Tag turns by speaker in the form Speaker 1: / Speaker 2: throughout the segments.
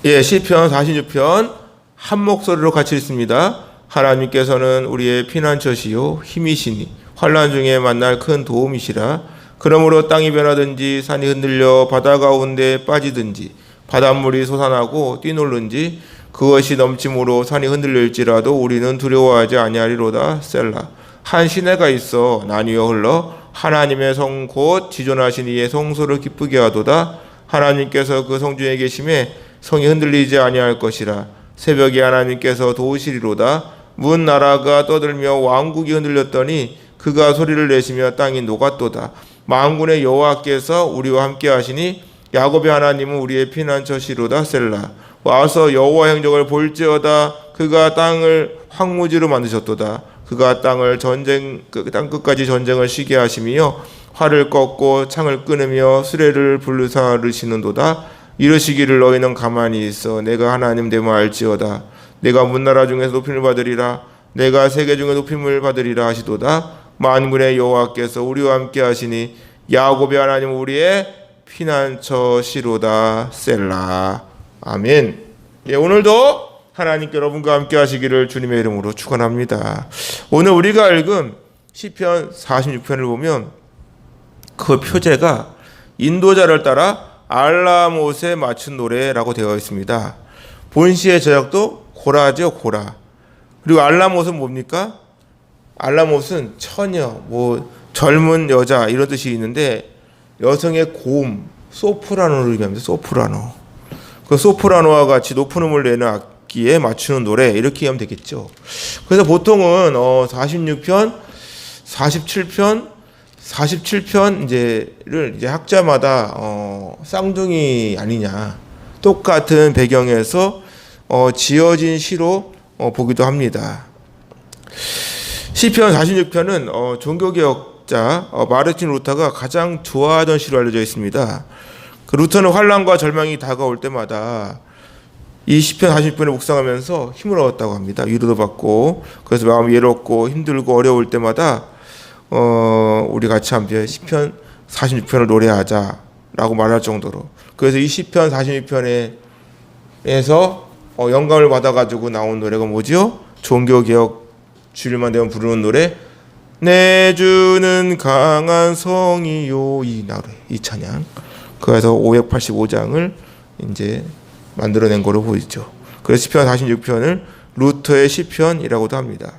Speaker 1: 예, 시편 46편 한 목소리로 같이 읽습니다. 하나님께서는 우리의 피난처시요 힘이시니 환난 중에 만날 큰 도움이시라. 그러므로 땅이 변하든지 산이 흔들려 바다 가운데 빠지든지 바닷물이 솟아나고 뛰놀는지 그것이 넘침으로 산이 흔들릴지라도 우리는 두려워하지 아니하리로다. 셀라. 한 시내가 있어 나뉘어 흘러 하나님의 성 곧 지존하신 이의 성소를 기쁘게 하도다. 하나님께서 그 성 중에 계심에 성이 흔들리지 아니할 것이라. 새벽에 하나님께서 도우시리로다. 문 나라가 떠들며 왕국이 흔들렸더니 그가 소리를 내시며 땅이 녹았도다. 만군의 여호와께서 우리와 함께 하시니 야곱의 하나님은 우리의 피난처시로다. 셀라. 와서 여호와 행적을 볼지어다. 그가 땅을 황무지로 만드셨도다. 그가 땅을 땅 끝까지 전쟁을 쉬게 하시며 활을 꺾고 창을 끊으며 수레를 불사르시는도다. 이르시기를 너희는 가만히 있어 내가 하나님 되면 알지어다. 내가 문나라 중에서 높임을 받으리라. 내가 세계 중에 높임을 받으리라 하시도다. 만군의 여호와께서 우리와 함께 하시니 야곱의 하나님 우리의 피난처시로다. 셀라. 아멘. 예, 오늘도 하나님께 여러분과 함께 하시기를 주님의 이름으로 축원합니다. 오늘 우리가 읽은 시편 46편을 보면 그 표제가 인도자를 따라 알라못에 맞춘 노래라고 되어 있습니다. 본시의 제작도 고라죠, 고라. 그리고 알라못은 뭡니까? 알라못은 처녀, 젊은 여자 이런 뜻이 있는데 여성의 고음, 소프라노를 의미합니다. 소프라노. 그 소프라노와 같이 높은 음을 내는 악기에 맞추는 노래 이렇게 하면 되겠죠. 그래서 보통은 46편, 47편 이제를 학자마다 쌍둥이 아니냐 똑같은 배경에서 지어진 시로 보기도 합니다. 시편 46편은 종교개혁자 마르틴 루터가 가장 좋아하던 시로 알려져 있습니다. 그 루터는 환난과 절망이 다가올 때마다 이 시편 46편을 묵상하면서 힘을 얻었다고 합니다. 위로도 받고 그래서 마음이 외롭고 힘들고 어려울 때마다 우리 같이 함께 시편 46편을 노래하자라고 말할 정도로 그래서 이 시편 46편에서 영감을 받아가지고 나온 노래가 뭐죠? 종교개혁 주일만 되면 부르는 노래 내 주는 강한 성이요 이 찬양 그래서 585장을 이제 만들어낸 거로 보이죠. 그래서 시편 46편을 루터의 시편이라고도 합니다.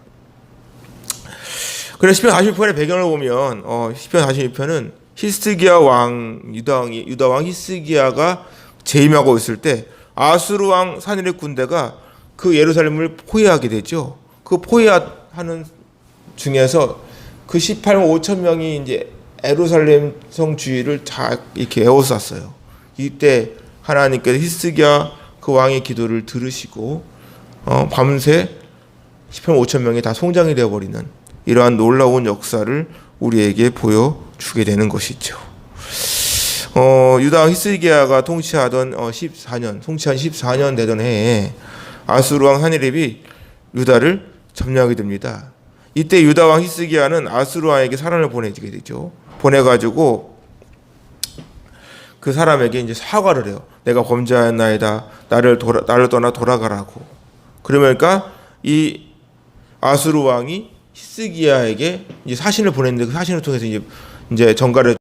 Speaker 1: 그래서 시편 46편의 배경을 보면 시편 46편은 히스기야 왕 유다 왕 히스기야가 재임하고 있을 때 아수르 왕 산헤립 군대가 그 예루살렘을 포위하게 되죠. 그 포위하는 중에서 그 18만 5천 명이 이제 예루살렘 성 주위를 다 이렇게 에워쌌어요. 이때 하나님께서 히스기야 그 왕의 기도를 들으시고 밤새 18만 5천 명이 다 송장이 되어버리는 이러한 놀라운 역사를 우리에게 보여주게 되는 것이죠. 유다 히스기야가 통치한 14년 되던 해에 아수르 왕 산헤립이 유다를 점령하게 됩니다. 이때 유다 왕 히스기야는 아수르 왕에게 사람을 보내게 되죠. 보내가지고 그 사람에게 이제 사과를 해요. 내가 범죄하였나이다. 나를 떠나 돌아가라고. 그러니까 이 아수르 왕이 히스기야에게 이제 사신을 보냈는데 그 사신을 통해서 이제 전가를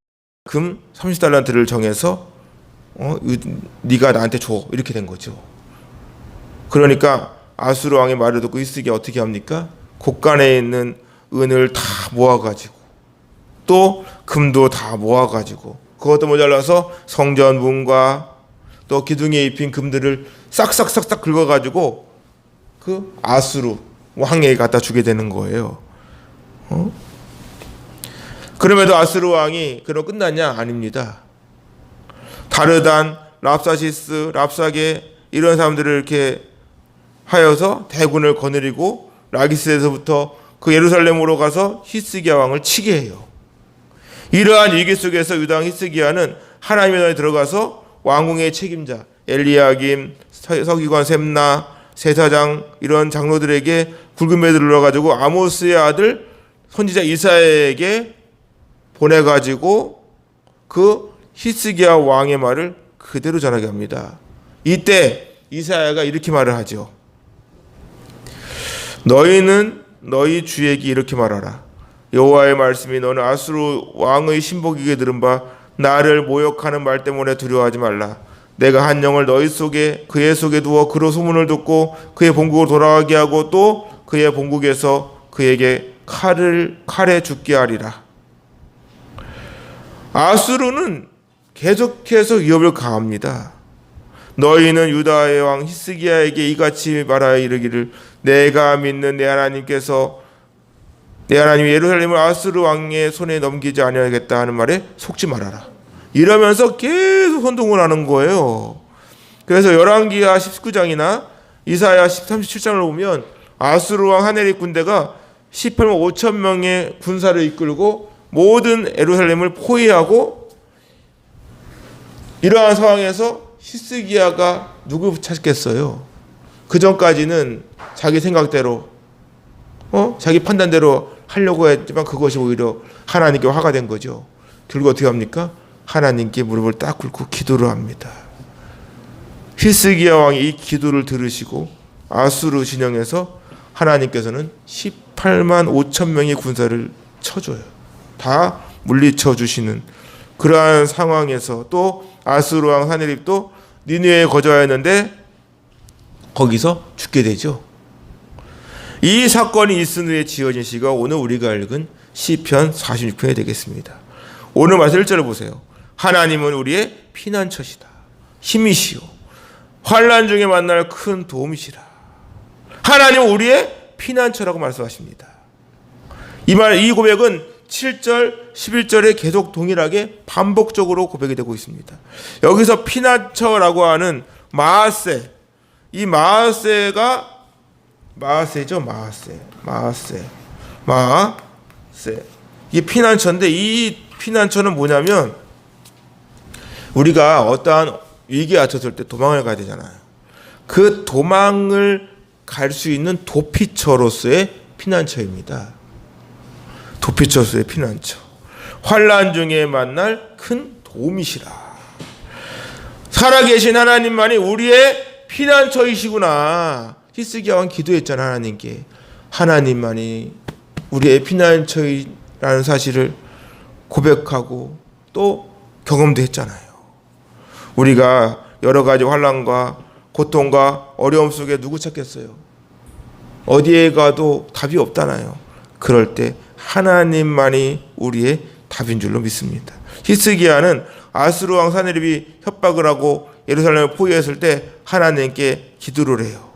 Speaker 1: 금 30달란트를 정해서 네가 나한테 줘 이렇게 된 거죠. 그러니까 아수르 왕의 말을 듣고 히스기야 어떻게 합니까? 곳간에 있는 은을 다 모아가지고 또 금도 다 모아가지고 그것도 모자라서 성전 문과 또 기둥에 입힌 금들을 싹싹싹싹 긁어가지고 그 아수르 왕에게 갖다 주게 되는 거예요. 그럼에도 아수르 왕이 그럼 끝났냐? 아닙니다. 다르단, 랍사시스, 랍사게 이런 사람들을 이렇게 하여서 대군을 거느리고 라기스에서부터 그 예루살렘으로 가서 히스기야 왕을 치게 해요. 이러한 위기 속에서 유다 왕 히스기야는 하나님의 나라에 들어가서 왕궁의 책임자 엘리야김, 서기관 셈나, 세사장 이런 장로들에게 굵은 매를 눌러가지고 아모스의 아들 선지자 이사야에게 보내가지고 그 히스기야 왕의 말을 그대로 전하게 합니다. 이때 이사야가 이렇게 말을 하죠. 너희는 너희 주에게 이렇게 말하라. 여호와의 말씀이 너는 아수르 왕의 신복에게 들은 바 나를 모욕하는 말 때문에 두려워하지 말라. 내가 한 영을 너희 속에 그의 속에 두어 그로 소문을 듣고 그의 본국으로 돌아가게 하고 또 그의 본국에서 그에게 칼에 죽게 하리라. 아수르는 계속해서 위협을 가합니다. 너희는 유다의 왕 히스기야에게 이같이 말하여 이르기를 내가 믿는 내 하나님이 예루살렘을 아수르 왕의 손에 넘기지 아니하겠다 하는 말에 속지 말아라. 이러면서 계속 혼동을 하는 거예요. 그래서 열왕기하 19장이나 이사야 37장을 보면 아수르 왕 하네립 군대가 18만 5천 명의 군사를 이끌고 모든 예루살렘을 포위하고, 이러한 상황에서 히스기야가 누구 찾겠어요? 그 전까지는 자기 생각대로 자기 판단대로 하려고 했지만 그것이 오히려 하나님께 화가 된 거죠. 결국 어떻게 합니까? 하나님께 무릎을 딱 꿇고 기도를 합니다. 히스기야 왕이 이 기도를 들으시고 아수르 진영에서 하나님께서는 18만 5천 명의 군사를 쳐줘요. 다 물리쳐 주시는 그러한 상황에서 또 아수르 왕 하네립도 니느웨에 거주하였는데 거기서 죽게 되죠. 이 사건이 있은 후에 지어진 시가 오늘 우리가 읽은 시편 46편이 되겠습니다. 오늘 말씀 1절을 보세요. 하나님은 우리의 피난처시다. 힘이시오. 환난 중에 만날 큰 도움이시라. 하나님은 우리의 피난처라고 말씀하십니다. 이 고백은 7절, 11절에 계속 동일하게 반복적으로 고백이 되고 있습니다. 여기서 피난처라고 하는 마하세, 이 마하세가 마하세죠. 마하세. 이게 피난처인데 이 피난처는 뭐냐면 우리가 어떠한 위기에 닥쳤을 때 도망을 가야 되잖아요. 그 도망을 갈 수 있는 도피처로서의 피난처입니다. 도피처로서의 피난처. 환난 중에 만날 큰 도움이시라. 살아계신 하나님만이 우리의 피난처이시구나. 히스기야 왕 기도했잖아. 하나님께. 하나님만이 우리의 피난처라는 사실을 고백하고 또 경험도 했잖아요. 우리가 여러 가지 환난과 고통과 어려움 속에 누구 찾겠어요? 어디에 가도 답이 없잖아요. 그럴 때 하나님만이 우리의 답인 줄로 믿습니다. 히스기야는 아수르 왕 사네립이 협박을 하고 예루살렘을 포위했을 때 하나님께 기도를 해요.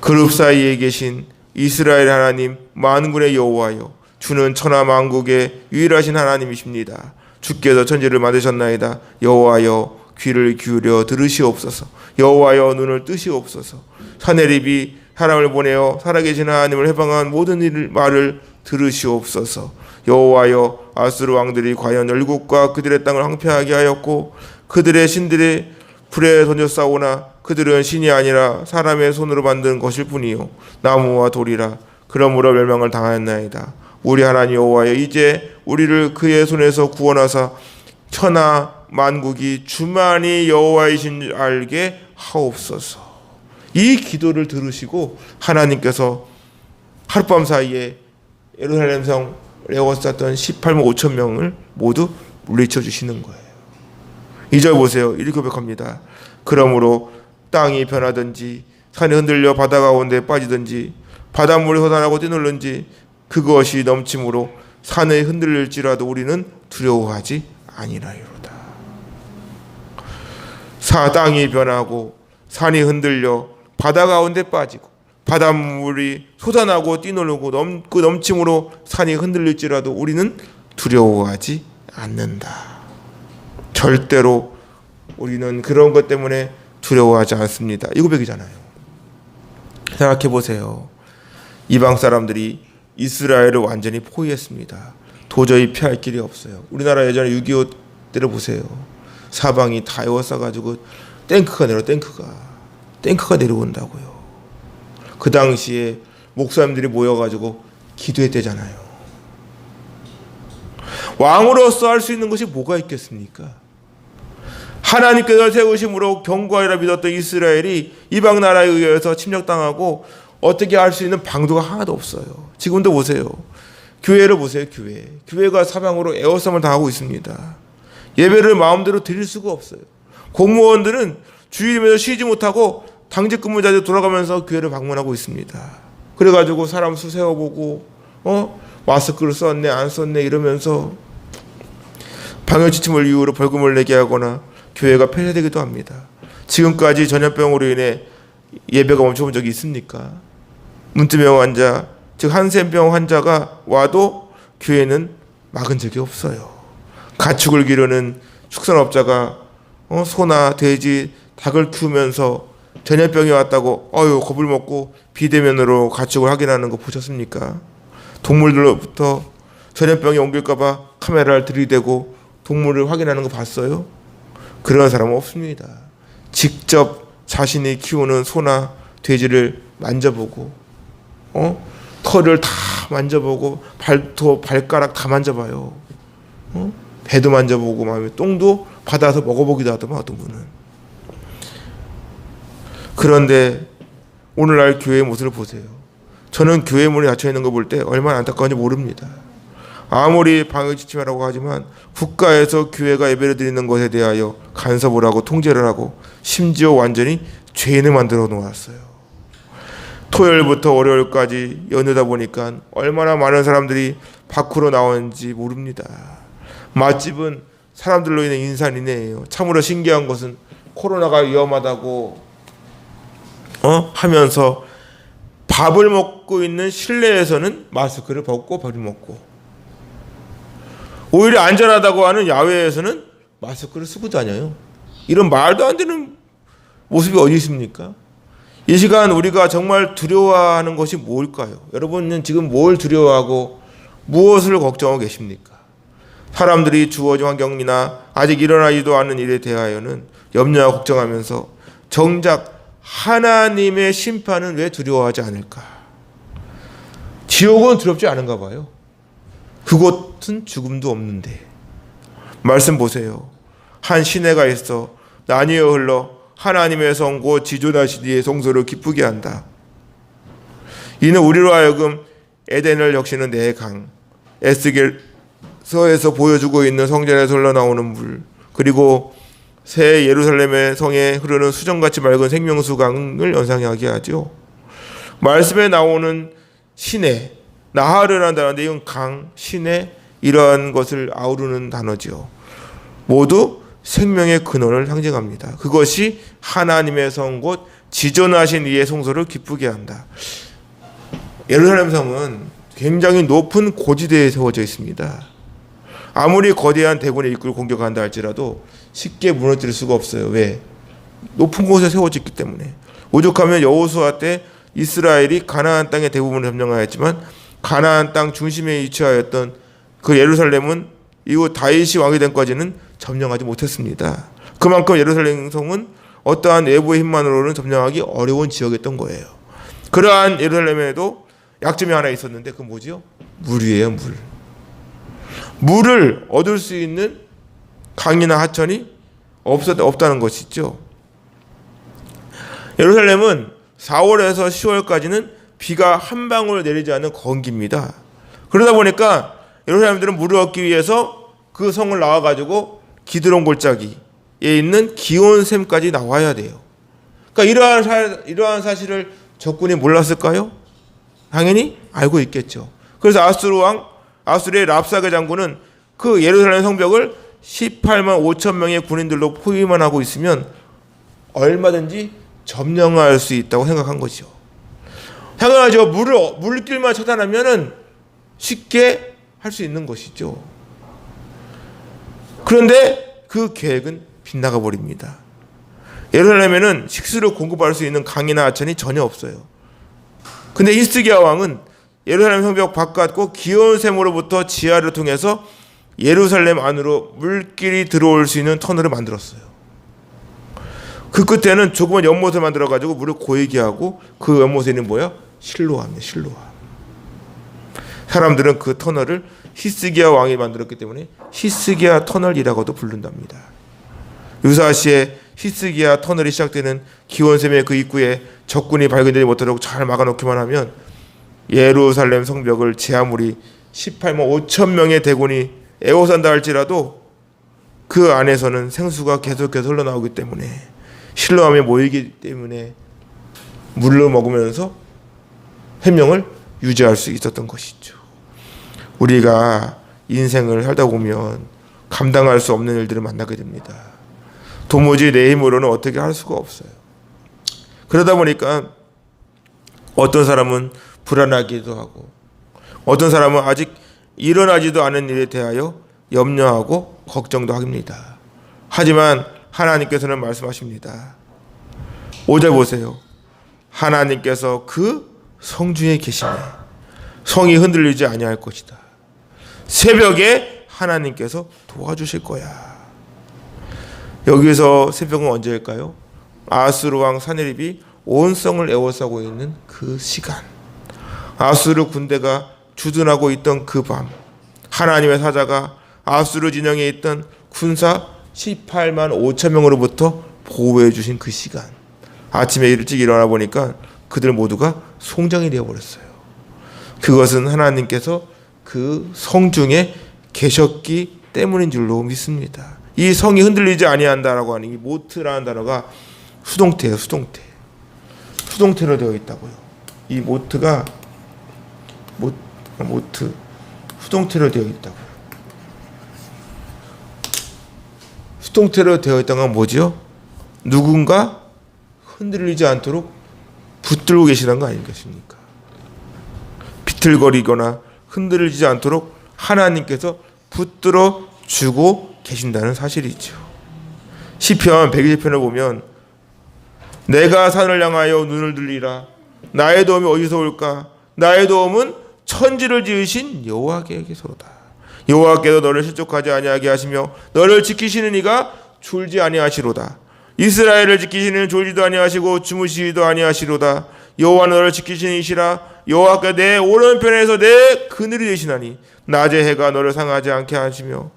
Speaker 1: 그룹 사이에 계신 이스라엘 하나님 만군의 여호와여, 주는 천하 만국의 유일하신 하나님이십니다. 주께서 천지를 만드셨나이다. 여호와여 귀를 기울여 들으시옵소서. 여호와여 눈을 뜨시옵소서. 사네립이 사람을 보내어 살아계신 하나님을 해방한 모든 말을 들으시옵소서. 여호와여 아수르 왕들이 과연 열국과 그들의 땅을 황폐하게 하였고 그들의 신들의 불에 던져 싸우나 그들은 신이 아니라 사람의 손으로 만든 것일 뿐이요 나무와 돌이라. 그러므로 멸망을 당하였나이다. 우리 하나님 여호와여 이제 우리를 그의 손에서 구원하사 천하 만국이 주만이 여호와이신 줄 알게 하옵소서. 이 기도를 들으시고 하나님께서 하룻밤 사이에 예루살렘 성에 에워쌌던 18만 5천 명을 모두 물리쳐 주시는 거예요. 2절 보세요. 이렇게 고백합니다. 그러므로 땅이 변하든지 산이 흔들려 바다 가운데 빠지든지 바닷물이 솟아나고 뛰놀는지 그것이 넘침으로 산에 흔들릴지라도 우리는 두려워하지 아니라이로다. 땅이 변하고 산이 흔들려 바다 가운데 빠지고 바닷물이 솟아나고 뛰놀고 그 넘침으로 산이 흔들릴지라도 우리는 두려워하지 않는다. 절대로 우리는 그런 것 때문에 두려워하지 않습니다. 이 고백이잖아요. 생각해 보세요. 이방 사람들이 이스라엘을 완전히 포위했습니다. 도저히 피할 길이 없어요. 우리나라 예전에 6.25 때를 보세요. 사방이 다 에워싸가지고 탱크가 내려온다고요. 그 당시에 목사님들이 모여가지고 기도했대잖아요. 왕으로서 할 수 있는 것이 뭐가 있겠습니까? 하나님께서 세우심으로 견고하리라 믿었던 이스라엘이 이방 나라에 의해서 침략당하고 어떻게 할 수 있는 방도가 하나도 없어요. 지금도 보세요. 교회를 보세요. 교회가 사방으로 에워싸움을 당하고 있습니다. 예배를 마음대로 드릴 수가 없어요. 공무원들은 주일이면서 쉬지 못하고 당직 근무자들 돌아가면서 교회를 방문하고 있습니다. 그래가지고 사람 수 세워보고 마스크를 썼네 안 썼네 이러면서 방역지침을 이유로 벌금을 내게 하거나 교회가 폐쇄되기도 합니다. 지금까지 전염병으로 인해 예배가 멈춰본 적이 있습니까? 문투병 환자, 즉 한센병 환자가 와도 교회는 막은 적이 없어요. 가축을 기르는 축산업자가 소나 돼지, 닭을 키우면서 전염병이 왔다고 겁을 먹고 비대면으로 가축을 확인하는 거 보셨습니까? 동물들로부터 전염병이 옮길까 봐 카메라를 들이대고 동물을 확인하는 거 봤어요? 그런 사람은 없습니다. 직접 자신이 키우는 소나 돼지를 만져보고 털을 다 만져보고 발가락 다 만져봐요. 배도 만져보고 똥도 받아서 먹어보기도 하더만 어떤 분은. 그런데 오늘날 교회의 모습을 보세요. 저는 교회 문이 닫혀 있는 거 볼 때 얼마나 안타까운지 모릅니다. 아무리 방역지침이라고 하지만 국가에서 교회가 예배를 드리는 것에 대하여 간섭을 하고 통제를 하고 심지어 완전히 죄인을 만들어 놓았어요. 토요일부터 월요일까지 연휴다 보니까 얼마나 많은 사람들이 밖으로 나오는지 모릅니다. 맛집은 사람들로 인해 인산인해예요. 참으로 신기한 것은 코로나가 위험하다고 하면서 밥을 먹고 있는 실내에서는 마스크를 벗고 밥을 먹고 오히려 안전하다고 하는 야외에서는 마스크를 쓰고 다녀요. 이런 말도 안 되는 모습이 어디 있습니까? 이 시간 우리가 정말 두려워하는 것이 뭘까요? 여러분은 지금 뭘 두려워하고 무엇을 걱정하고 계십니까? 사람들이 주어진 환경이나 아직 일어나지도 않은 일에 대하여는 염려하고 걱정하면서 정작 하나님의 심판은 왜 두려워하지 않을까? 지옥은 두렵지 않은가 봐요. 그곳은 죽음도 없는데. 말씀 보세요. 한 시내가 있어 나뉘어 흘러 하나님의 성 곧 지존하신 이의 성소를 기쁘게 한다. 이는 우리로 하여금 에덴을 적시는 내 강, 에스겔서에서 보여주고 있는 성전에서 흘러나오는 물, 그리고 새 예루살렘의 성에 흐르는 수정같이 맑은 생명수 강을 연상하게 하죠. 말씀에 나오는 시내, 나하르라는 단어인데 이건 강, 시내 이러한 것을 아우르는 단어죠. 모두 생명의 근원을 상징합니다. 그것이 하나님의 성 곧 지존하신 이의 성소를 기쁘게 한다. 예루살렘 성은 굉장히 높은 고지대에 세워져 있습니다. 아무리 거대한 대군의 입구를 공격한다 할지라도 쉽게 무너뜨릴 수가 없어요. 왜? 높은 곳에 세워져 있기 때문에. 오죽하면 여호수아 때 이스라엘이 가나안 땅의 대부분을 점령하였지만 가나안 땅 중심에 위치하였던 그 예루살렘은 이후 다윗이 왕이 된까지는 점령하지 못했습니다. 그만큼 예루살렘 성은 어떠한 외부의 힘만으로는 점령하기 어려운 지역이었던 거예요. 그러한 예루살렘에도 약점이 하나 있었는데 그건 뭐지요? 물이에요. 물을 얻을 수 있는 강이나 하천이 없다는 것이죠. 예루살렘은 4월에서 10월까지는 비가 한 방울 내리지 않는 건기입니다. 그러다 보니까 예루살렘들은 물을 얻기 위해서 그 성을 나와가지고 기드론 골짜기에 있는 기온샘까지 나와야 돼요. 그러니까 이러한 사실을 적군이 몰랐을까요? 당연히 알고 있겠죠. 그래서 아수르의 랍사게 장군은 그 예루살렘 성벽을 18만 5천 명의 군인들로 포위만 하고 있으면 얼마든지 점령할 수 있다고 생각한 거죠. 당연하죠. 물길만 차단하면은 쉽게 할 수 있는 것이죠. 그런데 그 계획은 빗나가 버립니다. 예루살렘에는 식수를 공급할 수 있는 강이나 하천이 전혀 없어요. 근데 히스기야 왕은 예루살렘 성벽 바깥고 기온샘으로부터 지하를 통해서 예루살렘 안으로 물길이 들어올 수 있는 터널을 만들었어요. 그 끝에는 조그만 연못을 만들어가지고 물을 고이게 하고 그 연못에는 뭐야? 실로암이에요. 실로암. 사람들은 그 터널을 히스기야 왕이 만들었기 때문에 히스기야 터널이라고도 부른답니다. 유사시에 히스기야 터널이 시작되는 기원샘의 그 입구에 적군이 발견되지 못하도록 잘 막아놓기만 하면 예루살렘 성벽을 제 아무리 18만 5천 명의 대군이 에워싼다 할지라도 그 안에서는 생수가 계속해서 흘러나오기 때문에 실로암에 모이기 때문에 물로 먹으면서 생명을 유지할 수 있었던 것이죠. 우리가 인생을 살다 보면 감당할 수 없는 일들을 만나게 됩니다. 도무지 내 힘으로는 어떻게 할 수가 없어요. 그러다 보니까 어떤 사람은 불안하기도 하고 어떤 사람은 아직 일어나지도 않은 일에 대하여 염려하고 걱정도 합니다. 하지만 하나님께서는 말씀하십니다. 5절 보세요. 하나님께서 그 성중에 계시네. 성이 흔들리지 아니할 것이다. 새벽에 하나님께서 도와주실 거야. 여기서 새벽은 언제일까요? 아수르 왕 사네립이 온 성을 에워싸고 있는 그 시간, 아수르 군대가 주둔하고 있던 그 밤, 하나님의 사자가 아수르 진영에 있던 군사 18만 5천 명으로부터 보호해 주신 그 시간, 아침에 일찍 일어나 보니까 그들 모두가 송장이 되어버렸어요. 그것은 하나님께서 그 성중에 계셨기 때문인 줄로 믿습니다. 이 성이 흔들리지 아니한다라고 하는 이 모트라는 단어가 수동태예요. 수동태로 되어 있다고요. 이 모트가 모트 수동태로 되어 있다고요. 수동태로 되어 있다는 건 뭐지요? 누군가 흔들리지 않도록 붙들고 계시다는 거 아니겠습니까? 비틀거리거나 흔들리지 않도록 하나님께서 붙들어 주고 계신다는 사실이죠. 시편 120편을 보면 내가 산을 향하여 눈을 들리라. 나의 도움이 어디서 올까? 나의 도움은 천지를 지으신 여호와께서로다. 여호와께서 너를 실족하지 아니하게 하시며 너를 지키시는 이가 졸지 아니하시로다. 이스라엘을 지키시는 졸지도 아니하시고 주무시지도 아니하시로다. 여호와는 너를 지키시는 이시라. 여호와께 내 오른편에서 내 그늘이 되시나니 낮에 해가 너를 상하지 않게 하시며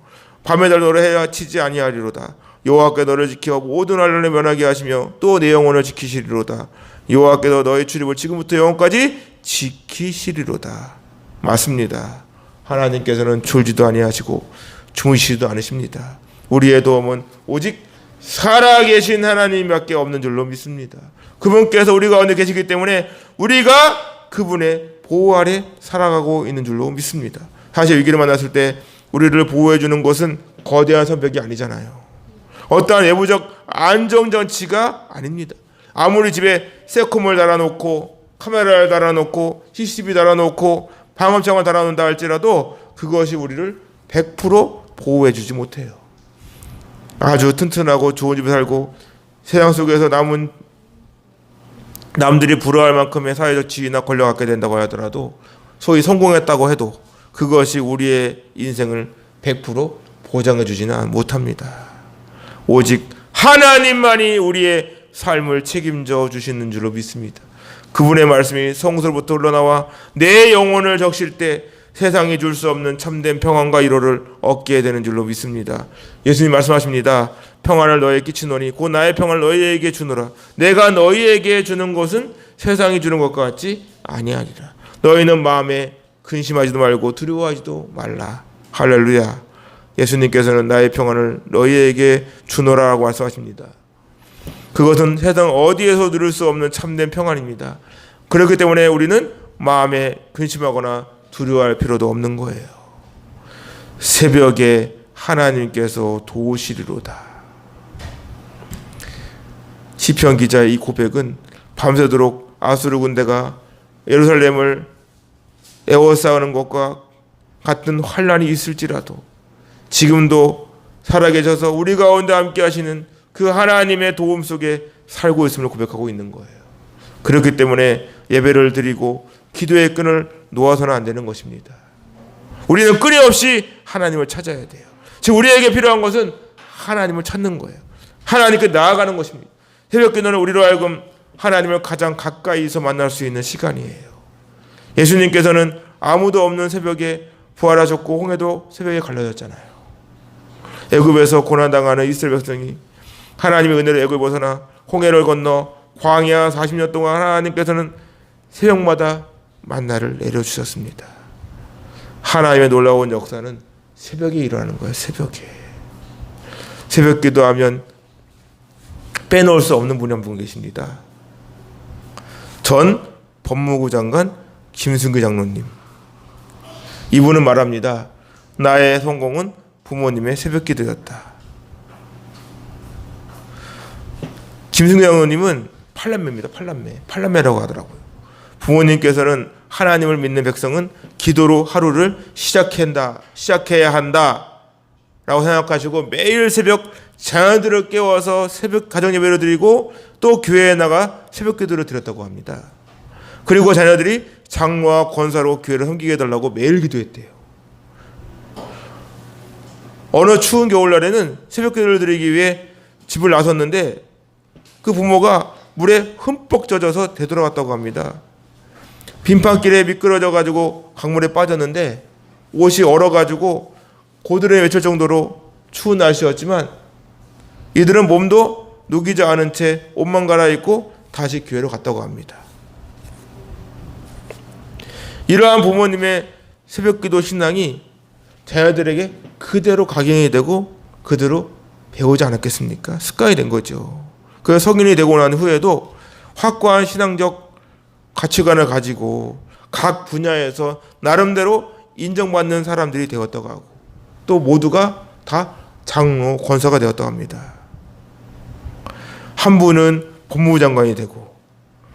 Speaker 1: 밤에 달 너를 해치지 아니하리로다. 여호와께 너를 지켜 모든 환난을 면하게 하시며 또 내 영혼을 지키시리로다. 여호와께서 너의 출입을 지금부터 영원까지 지키시리로다. 맞습니다. 하나님께서는 졸지도 아니하시고 주무시지도 않으십니다. 우리의 도움은 오직 살아계신 하나님밖에 없는 줄로 믿습니다. 그분께서 우리 가운데 계시기 때문에 우리가 그분의 보호 아래 살아가고 있는 줄로 믿습니다. 사실 위기를 만났을 때 우리를 보호해 주는 것은 거대한 성벽이 아니잖아요. 어떠한 외부적 안정장치가 아닙니다. 아무리 집에 새콤을 달아놓고 카메라를 달아놓고 CCTV 달아놓고 방음창을 달아놓는다 할지라도 그것이 우리를 100% 보호해 주지 못해요. 아주 튼튼하고 좋은 집에 살고 세상 속에서 남들이 부러워할 만큼의 사회적 지위나 권력 갖게 된다고 하더라도 소위 성공했다고 해도 그것이 우리의 인생을 100% 보장해 주지는 못합니다. 오직 하나님만이 우리의 삶을 책임져 주시는 줄로 믿습니다. 그분의 말씀이 성소로부터 흘러나와 내 영혼을 적실 때 세상이 줄 수 없는 참된 평안과 위로를 얻게 되는 줄로 믿습니다. 예수님 말씀하십니다. 평안을 너희에게 끼치노니 곧 나의 평안을 너희에게 주노라. 내가 너희에게 주는 것은 세상이 주는 것과 같지 아니하리라. 너희는 마음에 근심하지도 말고 두려워하지도 말라. 할렐루야. 예수님께서는 나의 평안을 너희에게 주노라라고 말씀하십니다. 그것은 세상 어디에서 누릴 수 없는 참된 평안입니다. 그렇기 때문에 우리는 마음에 근심하거나 두려워할 필요도 없는 거예요. 새벽에 하나님께서 도우시리로다. 시편 기자의 이 고백은 밤새도록 아수르 군대가 예루살렘을 에워싸는 것과 같은 환난이 있을지라도 지금도 살아계셔서 우리 가운데 함께 하시는 그 하나님의 도움 속에 살고 있음을 고백하고 있는 거예요. 그렇기 때문에 예배를 드리고 기도의 끈을 놓아서는 안 되는 것입니다. 우리는 끊임없이 하나님을 찾아야 돼요. 지금 우리에게 필요한 것은 하나님을 찾는 거예요. 하나님께 나아가는 것입니다. 새벽 기도는 우리로 하여금 하나님을 가장 가까이서 만날 수 있는 시간이에요. 예수님께서는 아무도 없는 새벽에 부활하셨고 홍해도 새벽에 갈라졌잖아요. 애굽에서 고난당하는 이스라엘 백성이 하나님의 은혜로 애굽을 벗어나 홍해를 건너 광야 40년 동안 하나님께서는 새벽마다 만나를 내려주셨습니다. 하나님의 놀라운 역사는 새벽에 일어나는 거예요. 새벽에. 새벽 기도하면 빼놓을 수 없는 분이 한 분 계십니다. 전 법무부 장관 김승규 장로님. 이분은 말합니다. 나의 성공은 부모님의 새벽 기도였다. 김승규 장로님은 팔남매입니다. 팔남매라고 하더라고요. 부모님께서는 하나님을 믿는 백성은 기도로 하루를 시작해야 한다 라고 생각하시고 매일 새벽 자녀들을 깨워서 새벽 가정예배를 드리고 또 교회에 나가 새벽 기도를 드렸다고 합니다. 그리고 자녀들이 장로와 권사로 교회를 섬기게 해달라고 매일 기도했대요. 어느 추운 겨울날에는 새벽 기도를 드리기 위해 집을 나섰는데 그 부모가 물에 흠뻑 젖어서 되돌아왔다고 합니다. 빙판길에 미끄러져 가지고 강물에 빠졌는데 옷이 얼어가지고 고드름이 맺힐 정도로 추운 날씨였지만 이들은 몸도 녹이지 않은 채 옷만 갈아입고 다시 교회로 갔다고 합니다. 이러한 부모님의 새벽기도 신앙이 자녀들에게 그대로 각인이 되고 그대로 배우지 않았겠습니까? 습관이 된 거죠. 그래서 성인이 되고 난 후에도 확고한 신앙적 가치관을 가지고 각 분야에서 나름대로 인정받는 사람들이 되었다고 하고 또 모두가 다 장로, 권사가 되었다고 합니다. 한 분은 법무부 장관이 되고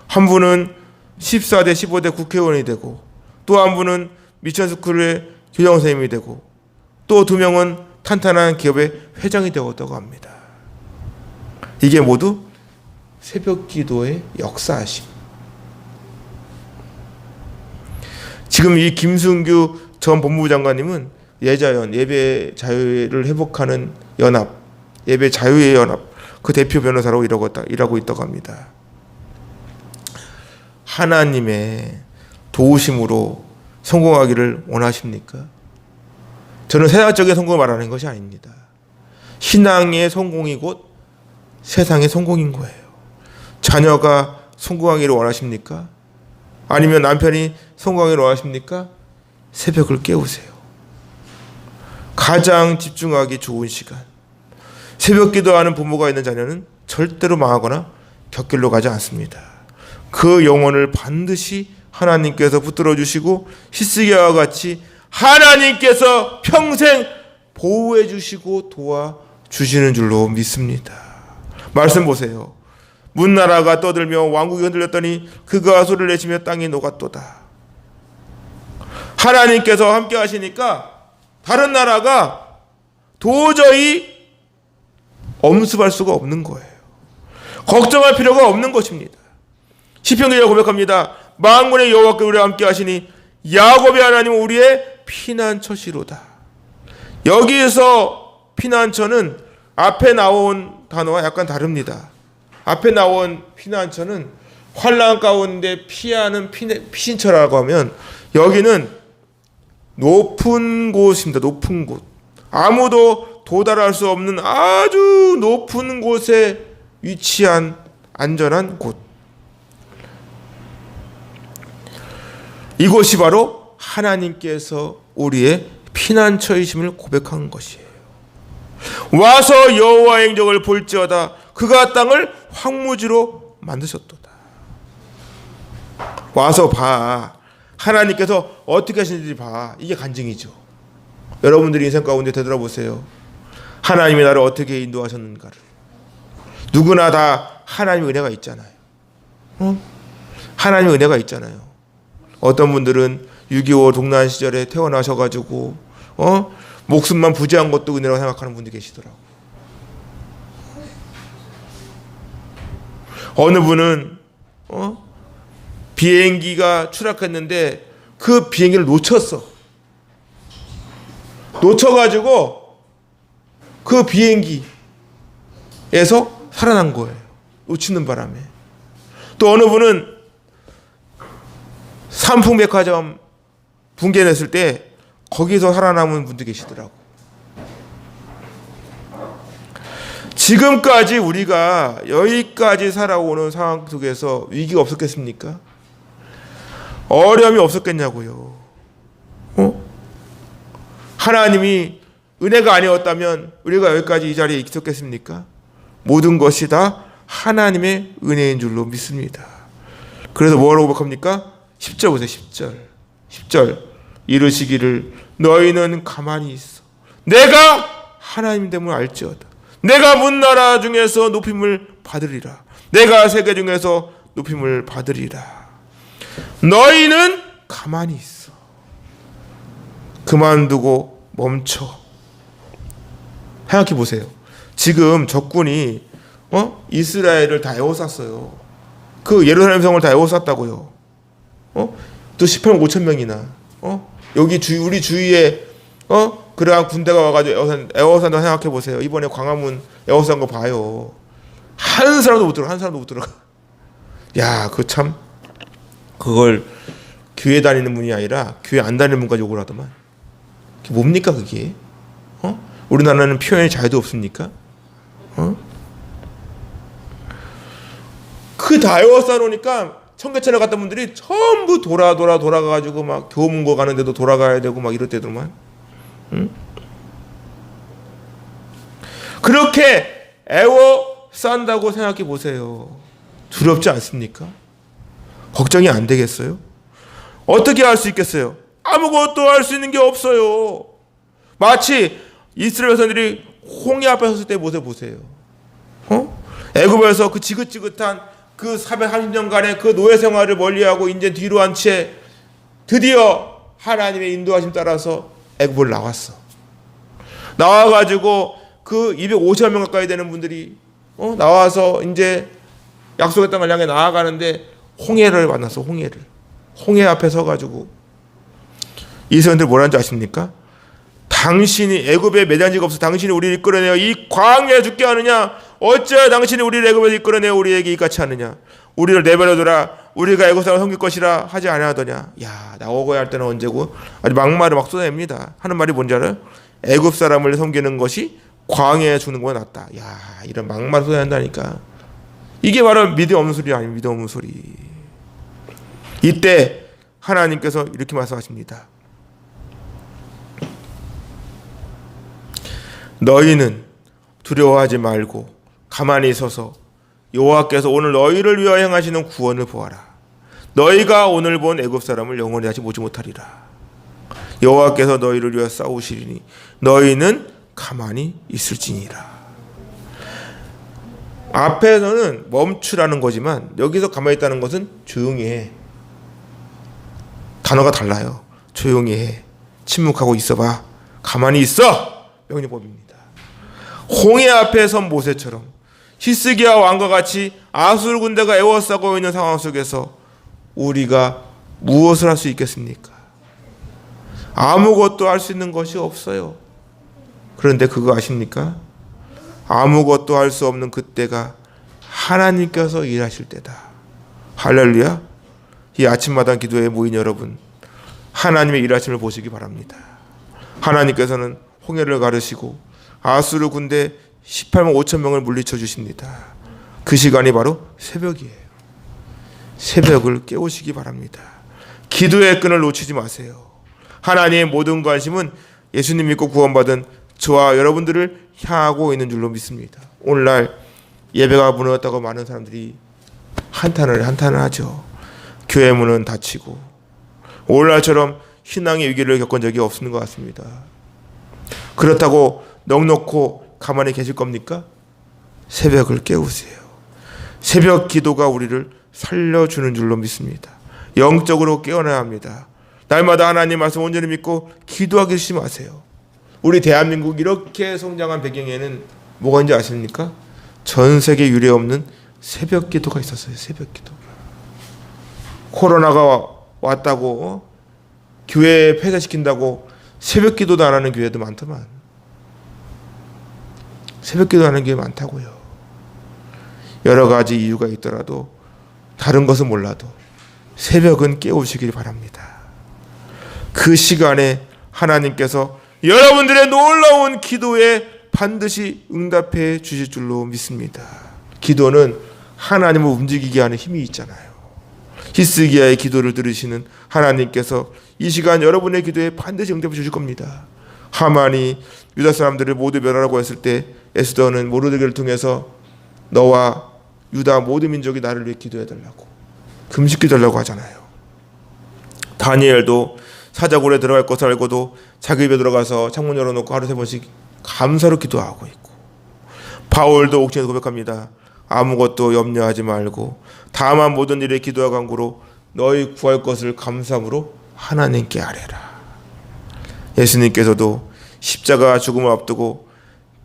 Speaker 1: 한 분은 14대 15대 국회의원이 되고 또 한 분은 미션스쿨의 교장선생님이 되고 또 두 명은 탄탄한 기업의 회장이 되었다고 합니다. 이게 모두 새벽 기도의 역사심. 지금 이 김승규 전 법무부 장관님은 예자연, 예배 자유를 회복하는 연합, 예배 자유의 연합 그 대표 변호사로 일하고 있다고 합니다. 하나님의 도우심으로 성공하기를 원하십니까? 저는 세상적인 성공을 말하는 것이 아닙니다. 신앙의 성공이 곧 세상의 성공인 거예요. 자녀가 성공하기를 원하십니까? 아니면 남편이 성공하기를 원하십니까? 새벽을 깨우세요. 가장 집중하기 좋은 시간. 새벽 기도하는 부모가 있는 자녀는 절대로 망하거나 곁길로 가지 않습니다. 그 영혼을 반드시 하나님께서 붙들어 주시고 히스기야와 같이 하나님께서 평생 보호해 주시고 도와 주시는 줄로 믿습니다. 말씀 보세요. 문나라가 떠들며 왕국이 흔들렸더니 그가 소리를 내시며 땅이 녹았도다. 하나님께서 함께 하시니까 다른 나라가 도저히 엄습할 수가 없는 거예요. 걱정할 필요가 없는 것입니다. 시편 기자가 고백합니다. 만군의 여호와께서 우리와 함께 하시니 야곱의 하나님은 우리의 피난처시로다. 여기에서 피난처는 앞에 나온 단어와 약간 다릅니다. 앞에 나온 피난처는 환난 가운데 피하는 피신처라고 하면 여기는 높은 곳입니다. 높은 곳. 아무도 도달할 수 없는 아주 높은 곳에 위치한 안전한 곳. 이곳이 바로 하나님께서 우리의 피난처이심을 고백한 것이에요. 와서 여호와의 행적을 볼지어다. 그가 땅을 황무지로 만드셨도다. 와서 봐. 하나님께서 어떻게 하시는지 봐. 이게 간증이죠. 여러분들이 인생 가운데 되돌아보세요. 하나님이 나를 어떻게 인도하셨는가를. 누구나 다 하나님의 은혜가 있잖아요. 하나님의 은혜가 있잖아요. 어떤 분들은 6.25 동란 시절에 태어나셔가지고 목숨만 부지한 것도 은혜라고 생각하는 분들이 계시더라고요. 어느 분은 비행기가 추락했는데 그 비행기를 놓쳐가지고 그 비행기에서 살아난 거예요. 놓치는 바람에. 또 어느 분은 삼풍백화점 붕괴냈을 때 거기서 살아남은 분도 계시더라고. 지금까지 우리가 여기까지 살아오는 상황 속에서 위기가 없었겠습니까? 어려움이 없었겠냐고요. 하나님이 은혜가 아니었다면 우리가 여기까지 이 자리에 있었겠습니까? 모든 것이 다 하나님의 은혜인 줄로 믿습니다. 그래서 뭐라고 고백합니까? 10절 보세요. 10절 이르시기를 너희는 가만히 있어 내가 하나님 됨을 알지어다. 내가 문나라 중에서 높임을 받으리라. 내가 세계 중에서 높임을 받으리라. 너희는 가만히 있어. 그만두고 멈춰. 생각해 보세요. 지금 적군이 이스라엘을 다 에워쌌어요. 그 예루살렘 성을 다 에워쌌다고요. 또 18만 5천 명이나 여기 우리 주위에 그러한 군대가 와가지고 에워싼다 생각해 보세요. 이번에 광화문 에워싼 거 봐요. 한 사람도 못 들어가. 야, 그 참 그걸 교회 다니는 분이 아니라 교회 안 다니는 분까지 욕을 하더만. 그게 뭡니까 그게? 우리나라는 표현의 자유도 없습니까? 그 다 에워싸 놓으니까 청계천에 갔던 분들이 전부 돌아가가지고 막 교문고 가는데도 돌아가야 되고 막 이럴 때도만. 그렇게 에워싼다고 생각해 보세요. 두렵지 않습니까? 걱정이 안 되겠어요? 어떻게 할 수 있겠어요? 아무것도 할 수 있는 게 없어요. 마치 이스라엘 백성들이 홍해 앞에 섰을 때 모습 보세요. 애굽에서 그 지긋지긋한 그 430년간의 그 노예 생활을 멀리하고 이제 뒤로 한 채 드디어 하나님의 인도하심 따라서 애굽을 나와가지고 그 250만 명 가까이 되는 분들이 나와서 이제 약속의 땅을 향해 나아가는데 홍해를 만났어. 홍해 앞에 서가지고 이스라엘들 뭐라는지 아십니까? 당신이 애굽에 매장지가 없어 당신이 우리를 이끌어내어 이 광야에 죽게 하느냐? 어찌하여 당신이 우리를 애굽에서 이끌어내어 우리에게 이같이 하느냐? 우리를 내버려두라. 우리가 애굽 사람을 섬길 것이라 하지 아니하더냐? 야, 나오고야 할 때는 언제고? 아주 막말을 막 쏟아냅니다. 하는 말이 뭔지 알아요? 애굽 사람을 섬기는 것이 광야에 죽는 것보다 낫다. 야, 이런 막말을 쏟아낸다니까. 이게 바로 믿음 없는 소리 아니에요. 믿음 없는 소리. 이때 하나님께서 이렇게 말씀하십니다. 너희는 두려워하지 말고 가만히 서서 여호와께서 오늘 너희를 위하여 행하시는 구원을 보아라. 너희가 오늘 본 애굽 사람을 영원히 다시 보지 못하리라. 여호와께서 너희를 위하여 싸우시리니 너희는 가만히 있을지니라. 앞에서는 멈추라는 거지만 여기서 가만히 있다는 것은 조용히 해. 단어가 달라요. 조용히 해. 침묵하고 있어봐. 가만히 있어. 명령법입니다. 홍해 앞에 선 모세처럼 히스기야 왕과 같이 아수르 군대가 에워싸고 있는 상황 속에서 우리가 무엇을 할 수 있겠습니까? 아무것도 할 수 있는 것이 없어요. 그런데 그거 아십니까? 아무것도 할 수 없는 그때가 하나님께서 일하실 때다. 할렐루야. 이 아침마당 기도에 모인 여러분, 하나님의 일하심을 보시기 바랍니다. 하나님께서는 홍해를 가르시고 아수르 군대 18만 5천 명을 물리쳐 주십니다. 그 시간이 바로 새벽이에요. 새벽을 깨우시기 바랍니다. 기도의 끈을 놓치지 마세요. 하나님의 모든 관심은 예수님 믿고 구원받은 저와 여러분들을 향하고 있는 줄로 믿습니다. 오늘날 예배가 무너졌다고 많은 사람들이 한탄을 하죠. 교회 문은 닫히고 오늘날처럼 신앙의 위기를 겪은 적이 없는 것 같습니다. 그렇다고 넉넉고 가만히 계실 겁니까? 새벽을 깨우세요. 새벽 기도가 우리를 살려주는 줄로 믿습니다. 영적으로 깨어나야 합니다. 날마다 하나님 말씀 온전히 믿고 기도하기 쉬지 마세요. 우리 대한민국 이렇게 성장한 배경에는 뭐가 있는지 아십니까? 전 세계 유례 없는 새벽 기도가 있었어요. 새벽 기도. 코로나가 왔다고 교회 폐쇄시킨다고 새벽 기도도 안 하는 교회도 많더만. 새벽 기도하는 게 많다고요. 여러 가지 이유가 있더라도 다른 것은 몰라도 새벽은 깨우시길 바랍니다. 그 시간에 하나님께서 여러분들의 놀라운 기도에 반드시 응답해 주실 줄로 믿습니다. 기도는 하나님을 움직이게 하는 힘이 있잖아요. 히스기야의 기도를 들으시는 하나님께서 이 시간 여러분의 기도에 반드시 응답해 주실 겁니다. 하만이 유다 사람들을 모두 멸하라고 했을 때 에스더는 모르드게를 통해서 너와 유다 모든 민족이 나를 위해 기도해달라고, 금식기도하려고 하잖아요. 다니엘도 사자굴에 들어갈 것을 알고도 자기 집에 들어가서 창문 열어놓고 하루 3번씩 감사로 기도하고 있고, 바울도 옥중에서 고백합니다. 아무것도 염려하지 말고 다만 모든 일에 기도와 간구로 너희 구할 것을 감사함으로 하나님께 아뢰라. 예수님께서도 십자가 죽음을 앞두고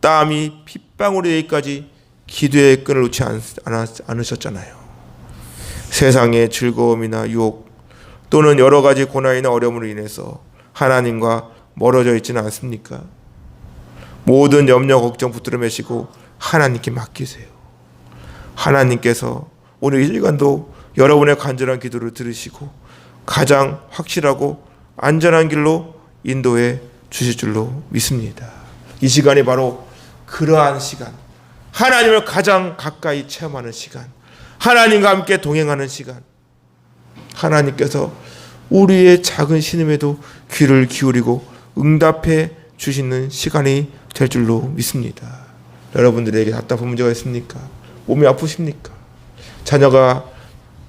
Speaker 1: 땀이 핏방울이 되기까지 기도의 끈을 놓지 않으셨잖아요. 세상의 즐거움이나 유혹 또는 여러 가지 고난이나 어려움으로 인해서 하나님과 멀어져 있지는 않습니까? 모든 염려 걱정 붙들어 매시고 하나님께 맡기세요. 하나님께서 오늘 이 시간도 여러분의 간절한 기도를 들으시고 가장 확실하고 안전한 길로 인도해 주실 줄로 믿습니다. 이 시간이 바로 그러한 시간, 하나님을 가장 가까이 체험하는 시간, 하나님과 함께 동행하는 시간, 하나님께서 우리의 작은 신음에도 귀를 기울이고 응답해 주시는 시간이 될 줄로 믿습니다. 여러분들에게 답답한 문제가 있습니까? 몸이 아프십니까? 자녀가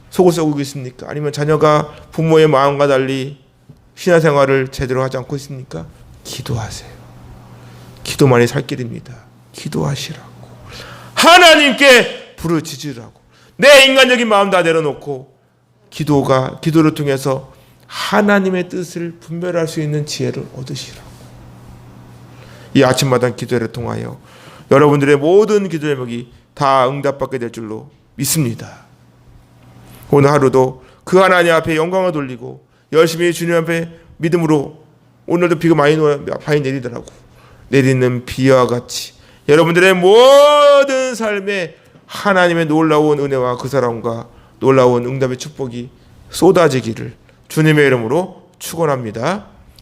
Speaker 1: 속을 썩이고 있습니까? 아니면 자녀가 부모의 마음과 달리 신앙생활을 제대로 하지 않고 있습니까? 기도하세요. 기도만이 살 길입니다. 기도하시라고, 하나님께 부르짖으라고, 내 인간적인 마음 다 내려놓고 기도를 통해서 하나님의 뜻을 분별할 수 있는 지혜를 얻으시라고. 이 아침마당 기도회를 통하여 여러분들의 모든 기도 제목이 다 응답받게 될 줄로 믿습니다. 오늘 하루도 그 하나님 앞에 영광을 돌리고 열심히 주님 앞에 믿음으로, 오늘도 비가 많이 내리더라고, 내리는 비와 같이 여러분들의 모든 삶에 하나님의 놀라운 은혜와 그 사랑과 놀라운 응답의 축복이 쏟아지기를 주님의 이름으로 축원합니다.